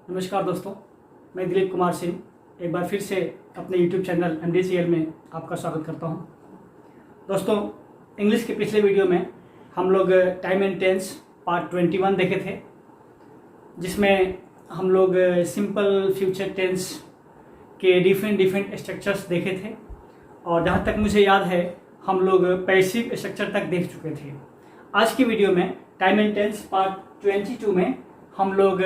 नमस्कार दोस्तों, मैं दिलीप कुमार सिंह एक बार फिर से अपने YouTube चैनल MDCL में आपका स्वागत करता हूं। दोस्तों, इंग्लिश के पिछले वीडियो में हम लोग टाइम एंड टेंस पार्ट 21 देखे थे, जिसमें हम लोग सिंपल फ्यूचर टेंस के डिफरेंट स्ट्रक्चर्स देखे थे और जहां तक मुझे याद है हम लोग पैसिव स्ट्रक्चर तक देख चुके थे। आज की वीडियो में टाइम एंड टेंस पार्ट 22 में हम लोग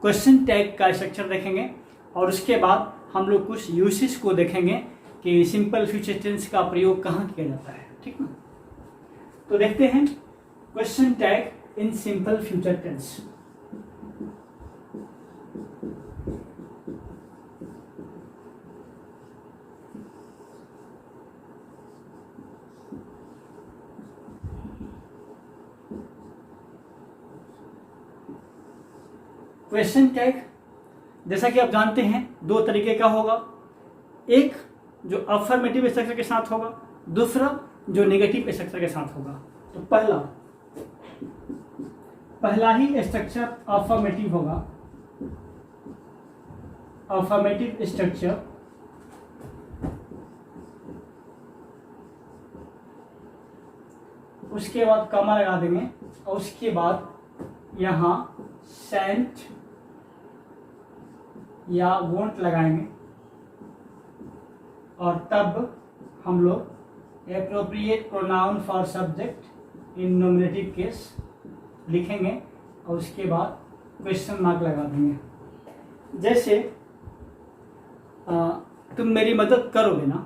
क्वेश्चन टैग का स्ट्रक्चर देखेंगे और उसके बाद हम लोग कुछ यूसेज को देखेंगे कि सिंपल फ्यूचर टेंस का प्रयोग कहाँ किया जाता है। ठीक ना, तो देखते हैं question tag in simple future tense. Question tag जैसा कि आप जानते हैं दो तरीके का होगा, एक जो अफर्मेटिव स्ट्रक्चर के साथ होगा, दूसरा जो नेगेटिव स्ट्रक्चर के साथ होगा। तो पहला ही स्ट्रक्चर अफर्मेटिव होगा, अफर्मेटिव स्ट्रक्चर। उसके बाद कॉमा लगा देंगे और उसके बाद यहां सेंट या वोंट लगाएंगे और तब हम लोग appropriate pronoun for subject in nominative case लिखेंगे और उसके बाद क्वेश्चन मार्क लगा देंगे। जैसे तुम मेरी मदद करोगे ना,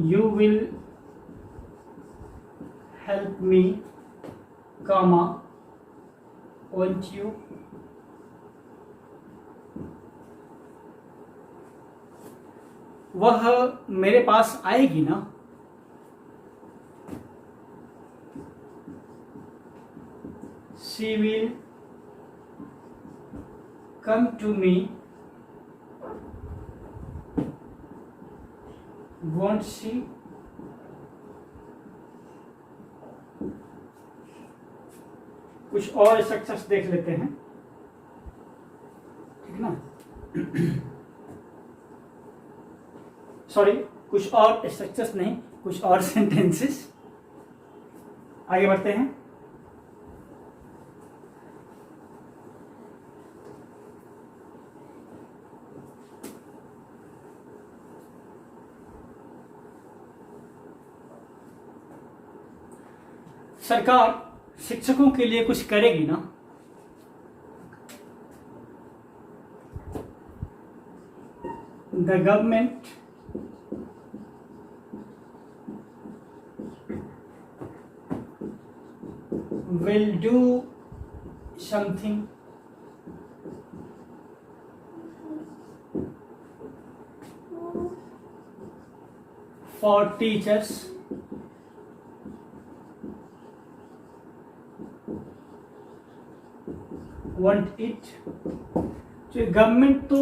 you will help me, comma won't you, वह मेरे पास आएगी ना, she will come to me, won't she। कुछ और स्ट्रक्चर्स देख लेते हैं, ठीक ना। सॉरी, कुछ और स्ट्रक्चर्स नहीं, कुछ और सेंटेंसेस। आगे बढ़ते हैं। सरकार शिक्षकों के लिए कुछ करेगी ना, the government will do something for teachers, want it। जो गवर्नमेंट तो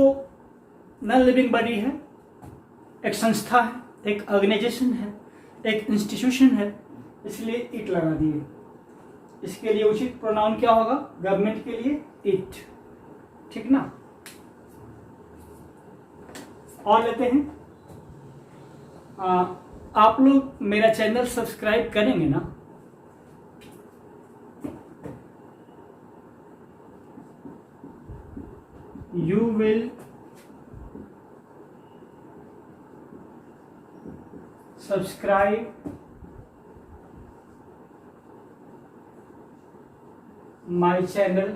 नॉन लिविंग बॉडी है, एक संस्था है, एक ऑर्गेनाइजेशन है, एक इंस्टीट्यूशन है, इसलिए इट लगा दिए। इसके लिए उचित प्रोनाउन क्या होगा गवर्नमेंट के लिए? इट। ठीक ना। और लेते हैं, आप लोग मेरा चैनल सब्सक्राइब करेंगे ना? You will subscribe my channel,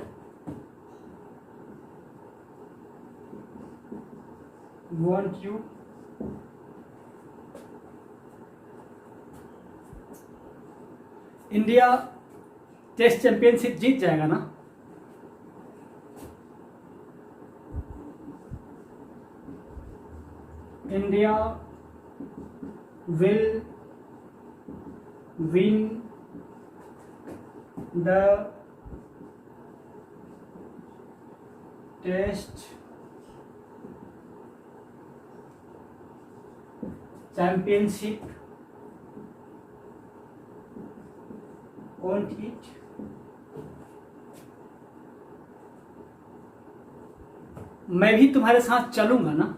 won't you? India test championship जीत जाएगा ना? India will win the test championship won't it? मैं भी तुम्हारे साथ चलूंगा ना।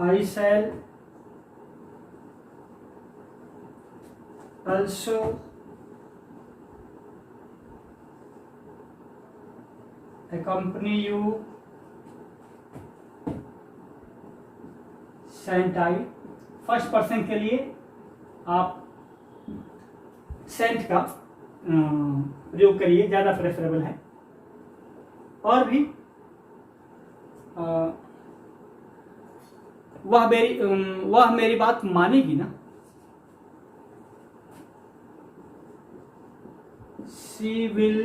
I shall also accompany you, shan't I? First person के लिए आप सेंट का प्रयोग करिए, ज़्यादा प्रेफरेबल है। और भी वह मेरी बात मानेगी ना। She will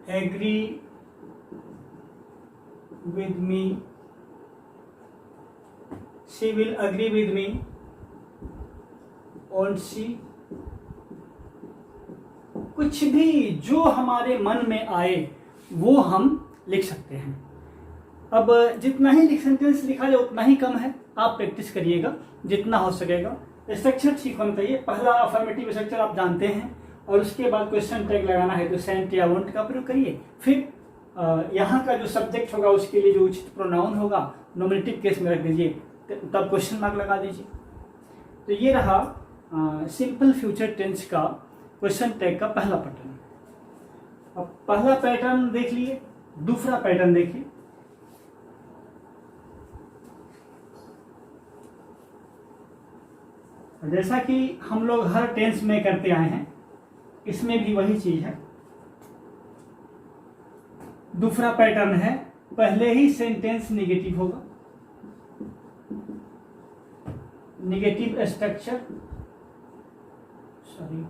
agree with me. She will agree with me, won't she? कुछ भी जो हमारे मन में आए वो हम लिख सकते हैं। अब जितना ही सेंटेंस लिखा जाए उतना ही कम है, आप प्रैक्टिस करिएगा जितना हो सकेगा। स्ट्रक्चर ठीक होना चाहिए। पहला अफर्मेटिव स्ट्रक्चर आप जानते हैं, और उसके बाद क्वेश्चन टैग लगाना है तो सेंट या वोंट का प्रयोग करिए। फिर यहाँ का जो सब्जेक्ट होगा उसके लिए जो उचित प्रोनाउन होगा नॉमिनेटिव केस में रख दीजिए, तब क्वेश्चन मार्क लगा दीजिए। तो ये रहा सिंपल फ्यूचर टेंस का क्वेश्चन टैग का पहला पैटर्न। अब पहला पैटर्न देख लिए, दूसरा पैटर्न देखिए। जैसा कि हम लोग हर टेंस में करते आए हैं, इसमें भी वही चीज है। दूसरा पैटर्न है, पहले ही सेंटेंस निगेटिव होगा, निगेटिव स्ट्रक्चर। सॉरी,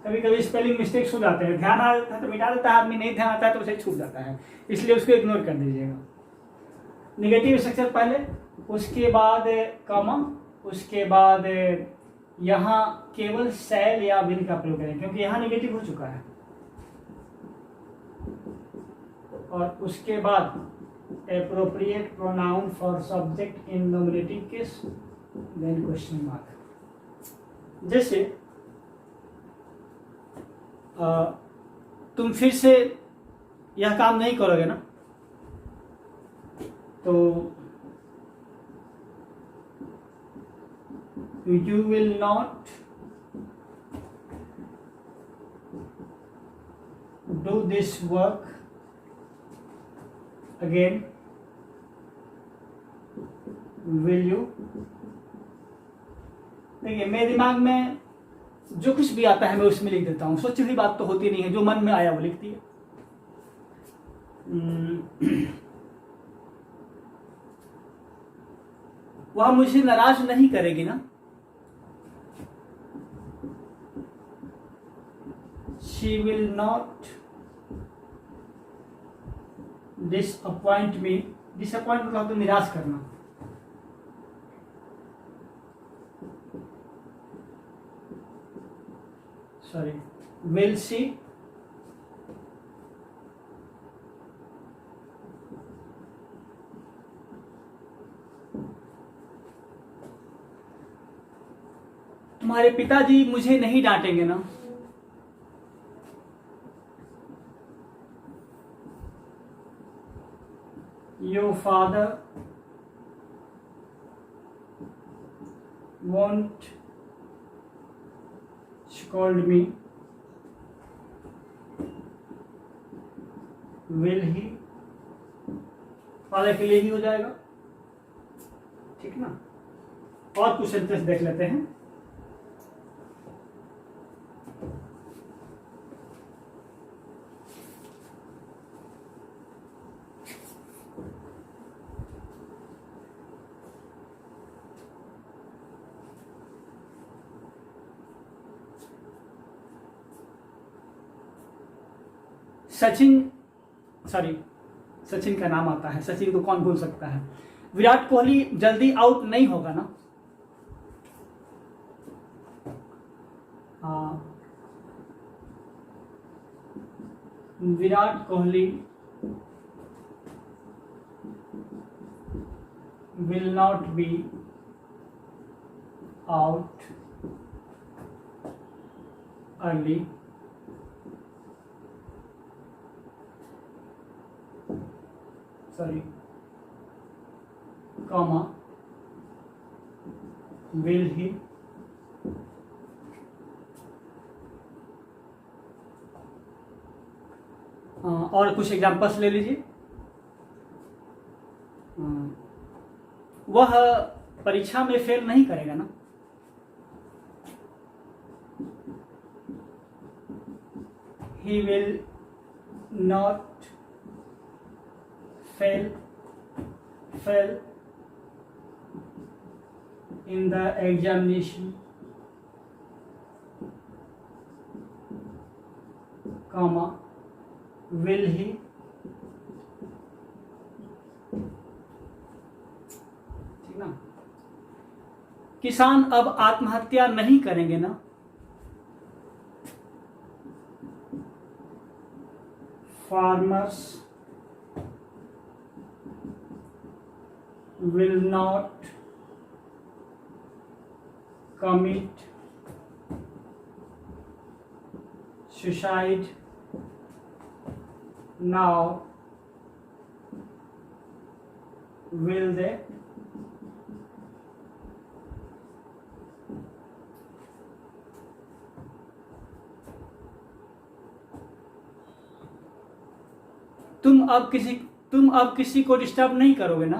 कभी कभी स्पेलिंग मिस्टेक्स हो जाते हैं, ध्यान आता है तो मिटा देता है आदमी, नहीं ध्यान आता है तो उसे छूट जाता है, इसलिए उसको इग्नोर कर दीजिएगा। निगेटिव स्ट्रक्चर पहले, उसके बाद कॉमा, उसके बाद यहाँ केवल शैल या विल का प्रयोग करें क्योंकि यहाँ निगेटिव हो चुका है, और उसके बाद appropriate pronoun for subject in nominative case, then question mark. जैसे तुम फिर से यह काम नहीं करोगे ना, तो you will not do this work again, will you? देखिए, मेरे दिमाग में जो कुछ भी आता है मैं उसमें लिख देता हूँ। सोची हुई बात तो होती नहीं है, जो मन में आया वो लिखती है। वह मुझे नाराज नहीं करेगी ना। She will not disappoint me. Disappoint मतलब तो निराश करना। Sorry, will she? तुम्हारे पिताजी मुझे नहीं डांटेंगे ना। Your father won't scold me, will he? Father के लिए ही हो जाएगा, ठीक ना। और कुछ सेंटेंस देख लेते हैं। सचिन का नाम आता है, सचिन को कौन भूल सकता है। विराट कोहली जल्दी आउट नहीं होगा ना। Virat Kohli will not be out early comma will he और कुछ एग्जांपल्स ले लीजिए। वह परीक्षा में फेल नहीं करेगा ना। He will not fail in the examination, comma will he ठीक ना। किसान अब आत्महत्या नहीं करेंगे ना। Farmers will not commit suicide now, will they? तुम अब किसी को डिस्टर्ब नहीं करोगे ना।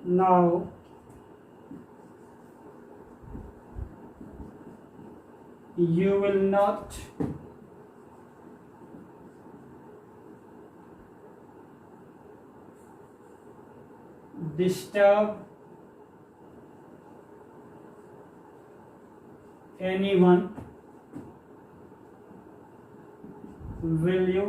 Now you will not disturb anyone, will you?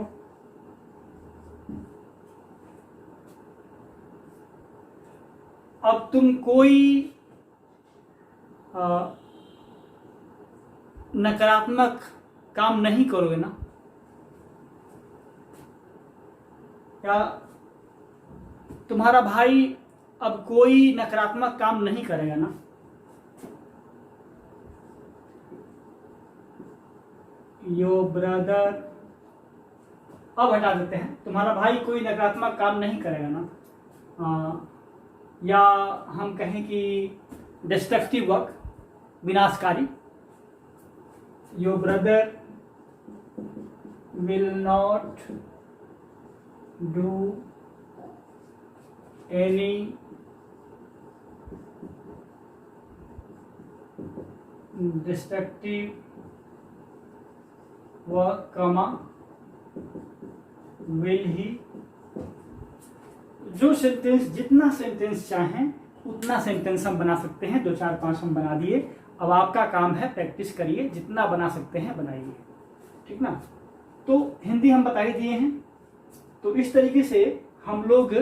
अब तुम कोई नकारात्मक काम नहीं करोगे ना। या तुम्हारा भाई अब कोई नकारात्मक काम नहीं करेगा ना। योर ब्रदर, अब हटा देते हैं, तुम्हारा भाई कोई नकारात्मक काम नहीं करेगा ना। या हम कहें कि डिस्ट्रक्टिव वर्क, विनाशकारी। Your brother will not do any destructive work, कमा विल ही। जो सेंटेंस, जितना सेंटेंस चाहें उतना सेंटेंस हम बना सकते हैं। 2 4 5 हम बना दिए। अब आपका काम है प्रैक्टिस करिए, जितना बना सकते हैं बनाइए, ठीक ना। तो हिंदी हम बता ही दिए हैं। तो इस तरीके से हम लोग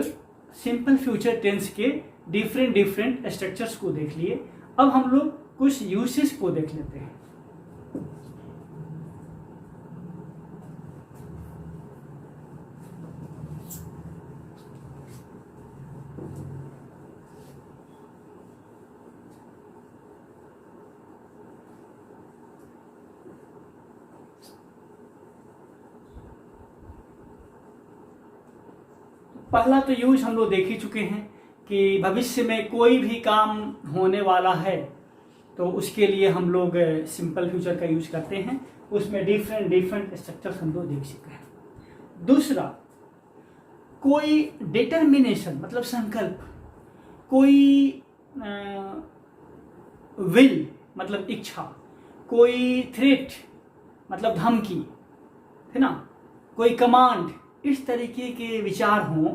सिंपल फ्यूचर टेंस के डिफरेंट स्ट्रक्चर्स को देख लिए। अब हम लोग कुछ यूसेज को देख लेते हैं। पहला तो यूज हम लोग देख ही चुके हैं कि भविष्य में कोई भी काम होने वाला है तो उसके लिए हम लोग सिंपल फ्यूचर का यूज करते हैं। उसमें डिफरेंट स्ट्रक्चर्स हम लोग देख चुके हैं। दूसरा, कोई डिटर्मिनेशन मतलब संकल्प, कोई विल मतलब इच्छा, कोई थ्रेट मतलब धमकी, है ना, कोई कमांड, इस तरीके के विचार हों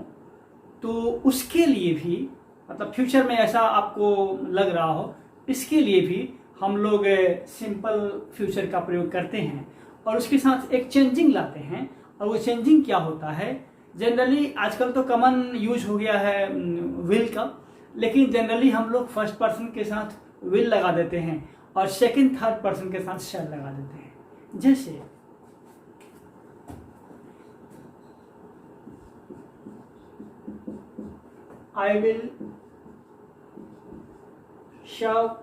तो उसके लिए भी, मतलब फ्यूचर में ऐसा आपको लग रहा हो, इसके लिए भी हम लोग सिंपल फ्यूचर का प्रयोग करते हैं और उसके साथ एक चेंजिंग लाते हैं। और वो चेंजिंग क्या होता है, जनरली आजकल तो कॉमन यूज हो गया है विल का, लेकिन जनरली हम लोग फर्स्ट पर्सन के साथ विल लगा देते हैं और सेकंड थर्ड पर्सन के साथ शैल लगा देते हैं। जैसे आई विल शव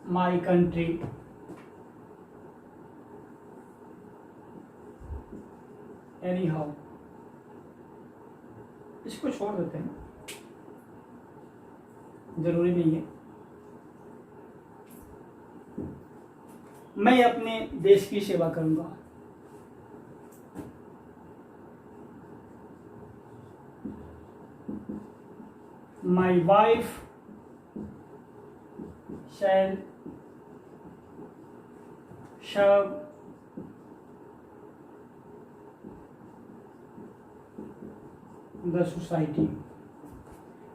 माई कंट्री एनी हाउ। इसको छोड़ देते हैं, जरूरी नहीं है। मैं अपने देश की सेवा करूंगा। माई वाइफ शैल शव द सोसाइटी।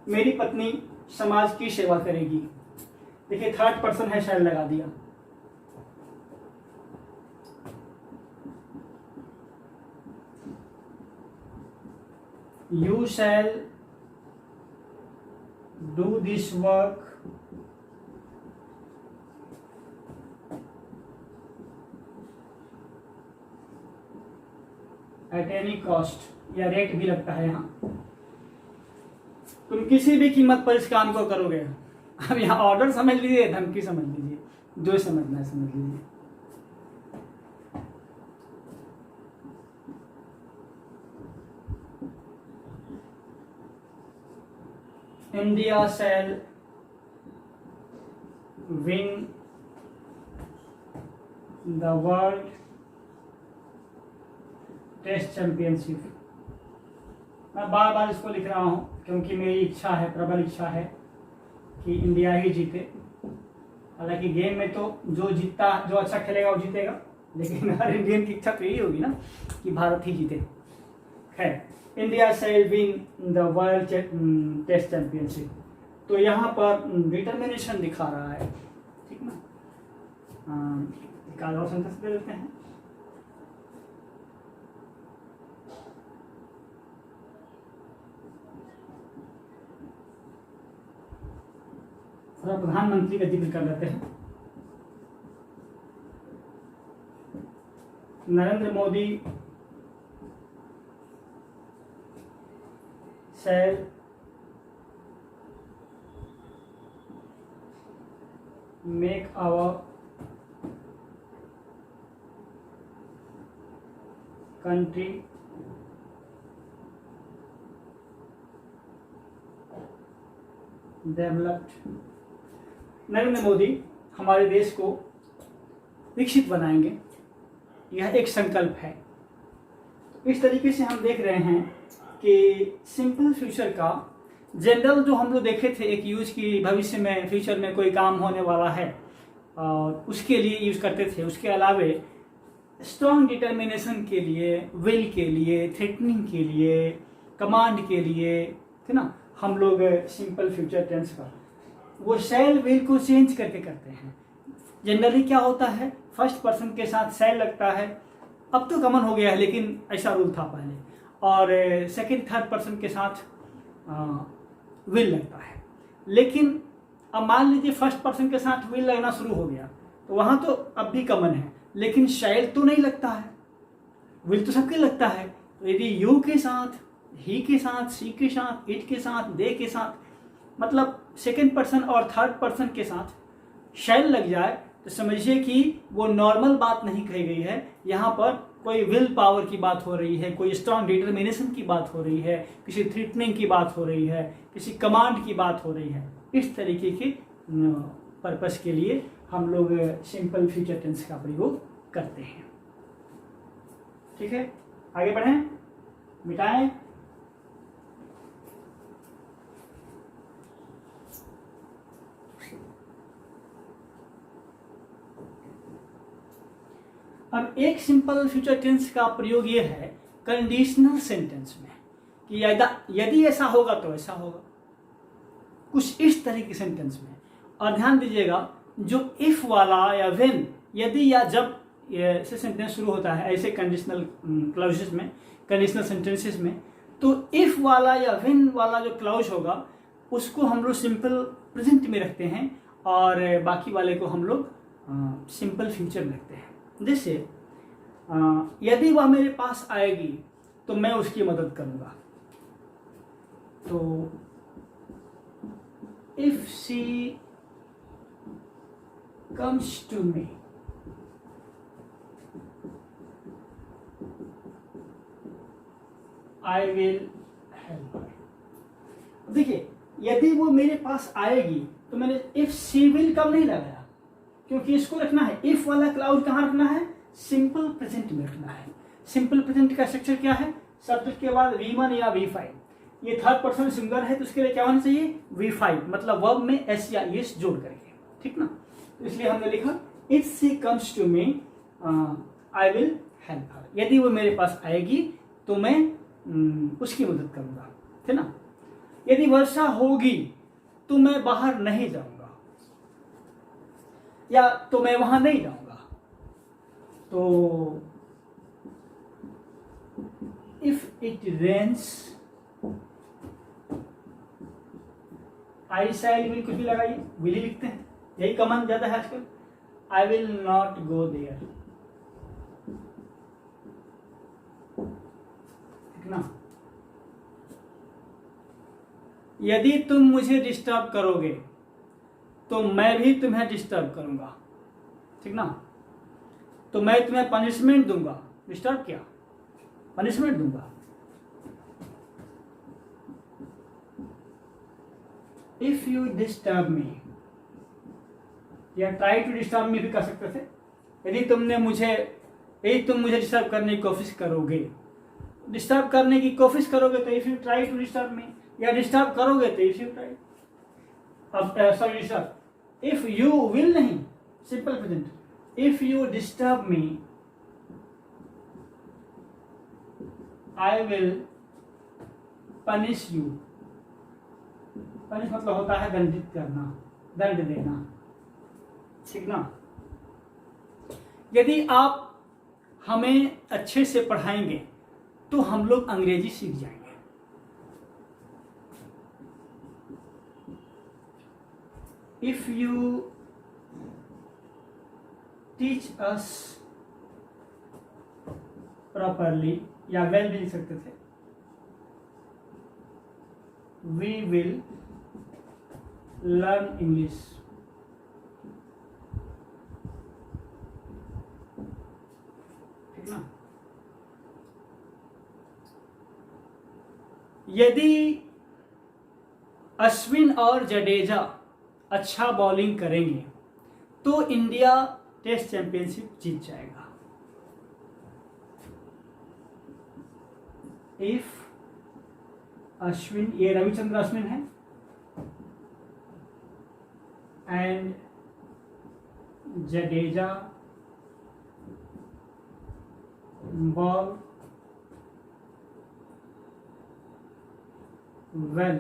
मेरी पत्नी समाज की सेवा करेगी। देखिए थर्ड पर्सन है, शैल लगा दिया। You shall do this work at any cost, या रेट भी लगता है यहाँ। तुम किसी भी कीमत पर इस काम को करोगे। अब यहाँ ऑर्डर समझ लीजिए, धमकी समझ लीजिए, जो समझना है समझ लीजिए। India shall win the world test championship. मैं बार बार इसको लिख रहा हूँ क्योंकि मेरी इच्छा है, प्रबल इच्छा है कि इंडिया ही जीते। हालांकि गेम में तो जो जीतता, जो अच्छा खेलेगा वो जीतेगा, लेकिन हर इंडियन की इच्छा तो यही होगी ना कि भारत ही जीते। खैर, India shall win the world test championship. तो यहाँ पर डिटर्मिनेशन दिखा रहा है, ठीक ना। एक और सेंटेंस दे देते हैं। प्रधानमंत्री का जिक्र कर लेते हैं। Narendra Modi shall make our country developed. Narendra Modi हमारे देश को विकसित बनाएंगे, यह एक संकल्प है। इस तरीके से हम देख रहे हैं कि सिंपल फ्यूचर का जनरल जो हम लोग देखे थे एक यूज की भविष्य में फ्यूचर में कोई काम होने वाला है और उसके लिए यूज करते थे। उसके अलावे स्ट्रॉन्ग डिटर्मिनेशन के लिए, विल के लिए, थ्रेटनिंग के लिए, कमांड के लिए, है ना, हम लोग सिंपल फ्यूचर टेंस का वो शैल विल को चेंज करके करते हैं। जनरली क्या होता है, फर्स्ट पर्सन के साथ शैल लगता है, अब तो कॉमन हो गया है लेकिन ऐसा रूल था पहले, और सेकंड थर्ड पर्सन के साथ विल लगता है। लेकिन अब मान लीजिए फर्स्ट पर्सन के साथ विल लगना शुरू हो गया तो वहां तो अब भी कॉमन है, लेकिन शैल तो नहीं लगता है, विल तो सबके लगता है। तो यदि यू के साथ, ही के साथ, सी के साथ, इट के साथ, दे के साथ, मतलब सेकंड पर्सन और थर्ड पर्सन के साथ शैल लग जाए तो समझिए कि वो नॉर्मल बात नहीं कही गई है। यहाँ पर कोई विल पावर की बात हो रही है, कोई स्ट्रॉन्ग डिटर्मिनेशन की बात हो रही है, किसी थ्रेटनिंग की बात हो रही है, किसी कमांड की बात हो रही है। इस तरीके के पर्पस के लिए हम लोग सिंपल फ्यूचर टेंस का प्रयोग करते हैं। ठीक है, आगे बढ़ें, मिटाएं। अब एक सिंपल फ्यूचर टेंस का प्रयोग ये है कंडीशनल सेंटेंस में कि यदि ऐसा होगा तो ऐसा होगा, कुछ इस तरह के सेंटेंस में। और ध्यान दीजिएगा, जो इफ वाला या व्हेन, यदि या जब से सेंटेंस शुरू होता है ऐसे कंडीशनल क्लॉजेस में, कंडीशनल सेंटेंसेस में, तो इफ वाला या व्हेन वाला जो क्लाउज होगा उसको हम लोग सिंपल प्रेजेंट में रखते हैं और बाकी वाले को हम लोग सिंपल फ्यूचर में रखते हैं। जैसे यदि वह मेरे पास आएगी तो मैं उसकी मदद करूंगा। तो if she comes to me, I will help her. देखिए, यदि वो मेरे पास आएगी तो मैंने इफ शी विल कम नहीं लगाया, क्योंकि इसको रखना है, इफ वाला क्लाउज कहाँ रखना है, सिंपल प्रेजेंट में रखना है। सिंपल प्रेजेंट का स्ट्रक्चर क्या है, सब्जेक्ट के बाद V1 या V5, ये थर्ड पर्सन सिंगुलर है तो उसके लिए क्या होना चाहिए, V5, मतलब वर्ब में एस या एस जोड़ करके, ठीक ना। तो इसलिए हमने लिखा if she comes to me I will help her. यदि वो मेरे पास आएगी तो मैं उसकी मदद करूंगा, ठीक ना। यदि वर्षा होगी तो मैं बाहर नहीं जाऊंगा या तो मैं वहां नहीं जाऊंगा। तो if it rains, I shall will कुछ भी लगाइए, विल ही लिखते हैं, यही कॉमन ज्यादा है आजकल। I will not go there, ठीक ना। यदि तुम मुझे डिस्टर्ब करोगे तो मैं भी तुम्हें डिस्टर्ब करूंगा, ठीक ना। तो मैं तुम्हें पनिशमेंट दूंगा, डिस्टर्ब किया, पनिशमेंट दूंगा। इफ यू डिस्टर्ब मी, या ट्राई टू डिस्टर्ब मी भी कर सकते थे। यदि तुम मुझे डिस्टर्ब करने की कोशिश करोगे, डिस्टर्ब करने की कोशिश करोगे तो if you try to disturb me, या डिस्टर्ब करोगे तो इफ यू ट्राई, अब sorry disturb, if you will नहीं, simple present, if you disturb me I will punish you. Punish मतलब होता है दंडित करना, दंड देना, ठीक ना। यदि आप हमें अच्छे से पढ़ाएंगे तो हम लोग अंग्रेजी सीख जाएंगे। If you teach us properly, या वेल भी लिख सकते थे, वी विल लर्न इंग्लिश। ठीक ना। यदि अश्विन और जडेजा अच्छा बॉलिंग करेंगे तो इंडिया टेस्ट चैंपियनशिप जीत जाएगा। इफ अश्विन, ये रविचंद्र अश्विन है, and Jadeja ball well,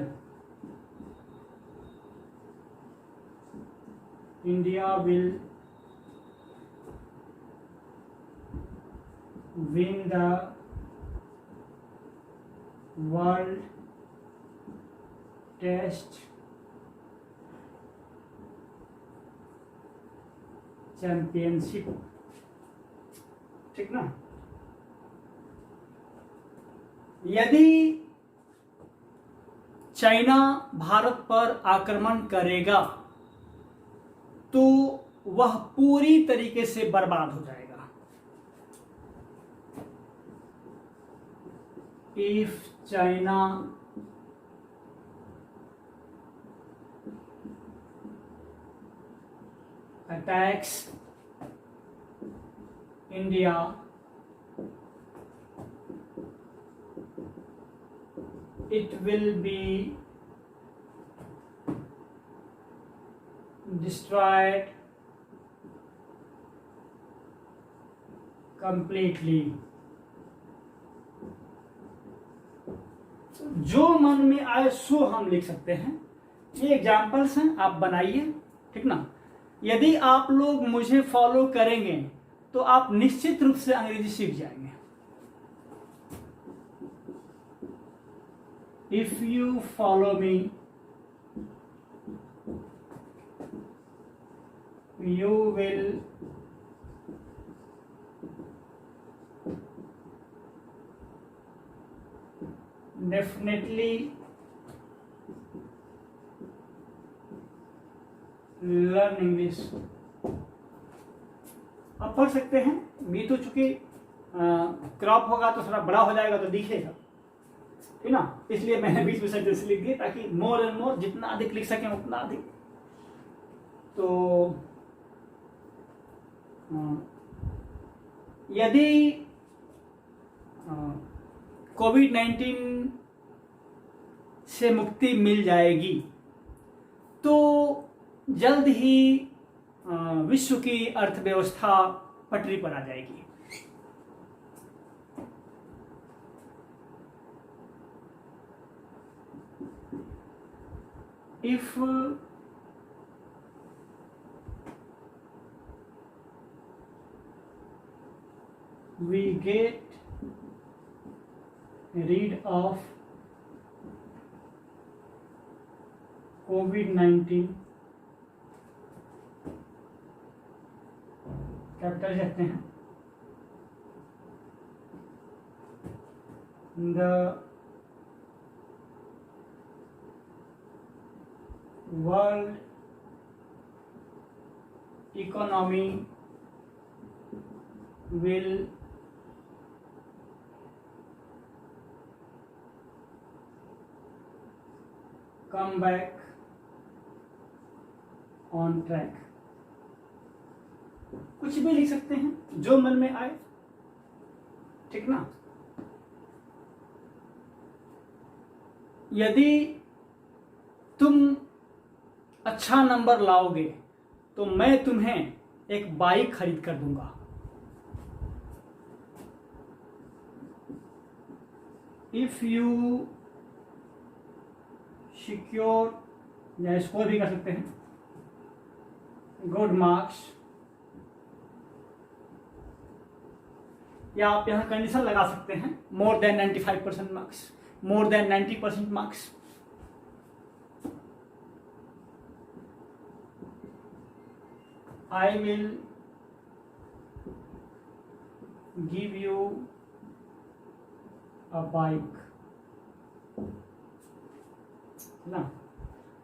India will win the World Test Championship। ठीक ना। यदि चाइना भारत पर आक्रमण करेगा तो वह पूरी तरीके से बर्बाद हो जाएगा। If China attacks India, it will be destroyed completely। जो मन में आए सो हम लिख सकते हैं। ये एग्जाम्पल्स हैं, आप बनाइए, ठीक ना। यदि आप लोग मुझे फॉलो करेंगे तो आप निश्चित रूप से अंग्रेजी सीख जाएंगे। if you follow me, you will definitely learn English। आप पढ़ सकते हैं, मी तो चूंकि क्रॉप होगा तो थोड़ा बड़ा हो जाएगा तो दिखेगा, ठीक ना, इसलिए मैंने बीच में सेंटेंस लिख दिए ताकि मोर एंड मोर जितना अधिक लिख सकें उतना अधिक। तो यदि कोविड-19 से मुक्ति मिल जाएगी तो जल्द ही विश्व की अर्थव्यवस्था पटरी पर आ जाएगी। If we get rid of COVID-19, capital कहते हैं, the world economy will come back on track। कुछ भी लिख सकते हैं जो मन में आए, ठीक ना। यदि तुम अच्छा नंबर लाओगे तो मैं तुम्हें एक बाइक खरीद कर दूंगा। इफ यू सिक्योर, या स्कोर भी कर सकते हैं, गुड मार्क्स, या आप यहां कंडीशन लगा सकते हैं more than 95% marks, more than 90% marks. I will give you a bike ना,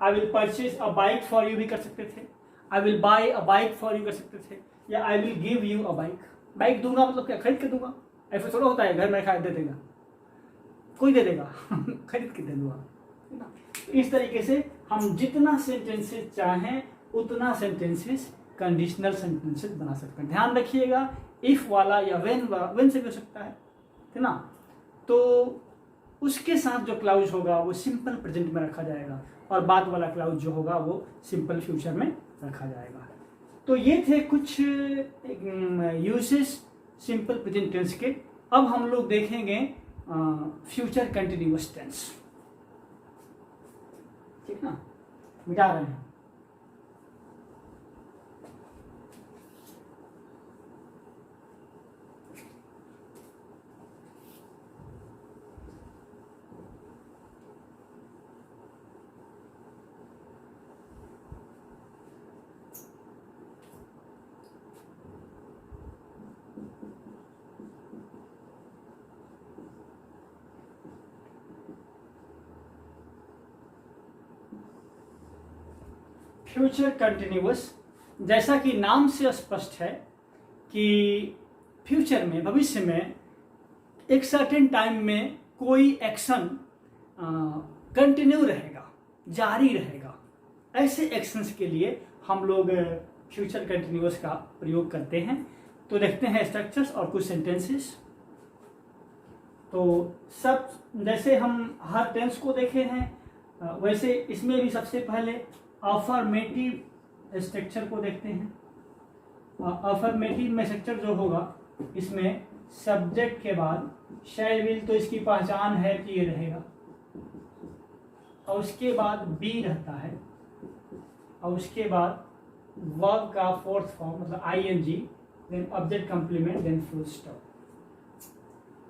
I will purchase a bike for you भी कर सकते थे, I will buy a bike for you कर सकते थे, या I will give you a bike। Bike दूंगा मतलब क्या, खरीद के दूंगा, ऐसा थोड़ा होता है घर में खरीद दे देगा, कोई दे देगा खरीद के दे दूंगा ना। इस तरीके से हम जितना सेंटेंसेस चाहें उतना सेंटेंसेस कंडीशनल सेंटेंसेस बना सकते हैं। ध्यान रखिएगा इफ वाला या व्हेन से भी हो सकता है, ठीक ना। तो उसके साथ जो क्लाउज होगा वो सिंपल प्रेजेंट में रखा जाएगा और बाद वाला क्लाउज जो होगा वो सिंपल फ्यूचर में रखा जाएगा। तो ये थे कुछ यूसेस सिंपल प्रेजेंट टेंस के। अब हम लोग देखेंगे फ्यूचर कंटिन्यूअस टेंस, ठीक ना। मिटा रहे हैं। फ्यूचर कंटिन्यूअस, जैसा कि नाम से स्पष्ट है कि फ्यूचर में, भविष्य में एक सर्टेन टाइम में कोई एक्शन कंटिन्यू रहेगा, जारी रहेगा। ऐसे एक्शंस के लिए हम लोग फ्यूचर कंटिन्यूअस का प्रयोग करते हैं। तो देखते हैं स्ट्रक्चर्स और कुछ सेंटेंसेस। तो सब जैसे हम हर टेंस को देखे हैं वैसे इसमें भी सबसे पहले अफर्मेटिव स्ट्रक्चर को देखते हैं। अफर्मेटिव में स्ट्रक्चर जो होगा इसमें सब्जेक्ट के बाद शैल विल, तो इसकी पहचान है कि ये रहेगा, और उसके बाद बी रहता है, और उसके बाद वर्ब का फोर्थ फॉर्म मतलब ING, then object complement, then full stop,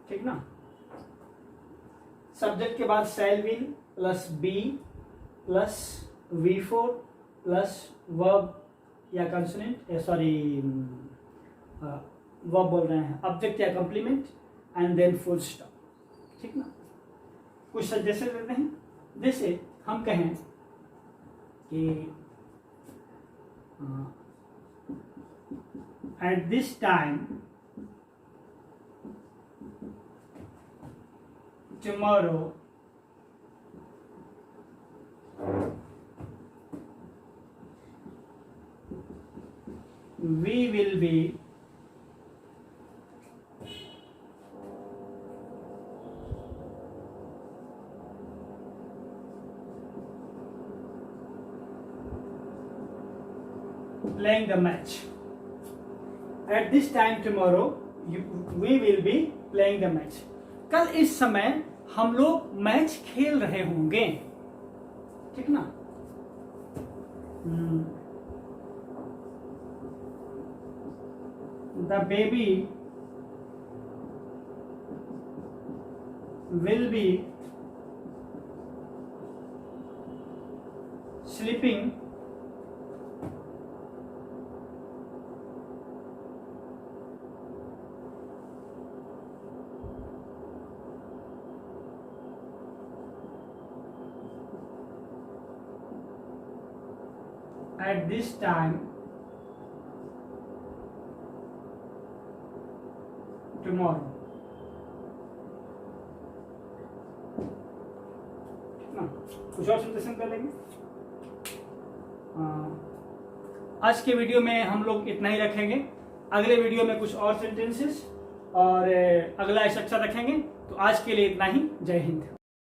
ठीक ना। सब्जेक्ट के बाद shall will plus be plus V4 plus verb या कंसोनेंट, सॉरी वर्ब बोल रहे हैं, ऑब्जेक्ट या complement and then full stop. ठीक ना। कुछ सजेशन देते हैं, जैसे हम कहें कि at this time tomorrow we will be playing the match. At this time tomorrow we will be playing the match. कल इस समय हम लोग मैच खेल रहे होंगे। ठीक ना। The baby will be sleeping at this time tomorrow। ना कुछ और सेंटेंस कर लेंगे। आज के वीडियो में हम लोग इतना ही रखेंगे। अगले वीडियो में कुछ और सेंटेंसेस और अगला स्ट्रक्चर रखेंगे। तो आज के लिए इतना ही। जय हिंद।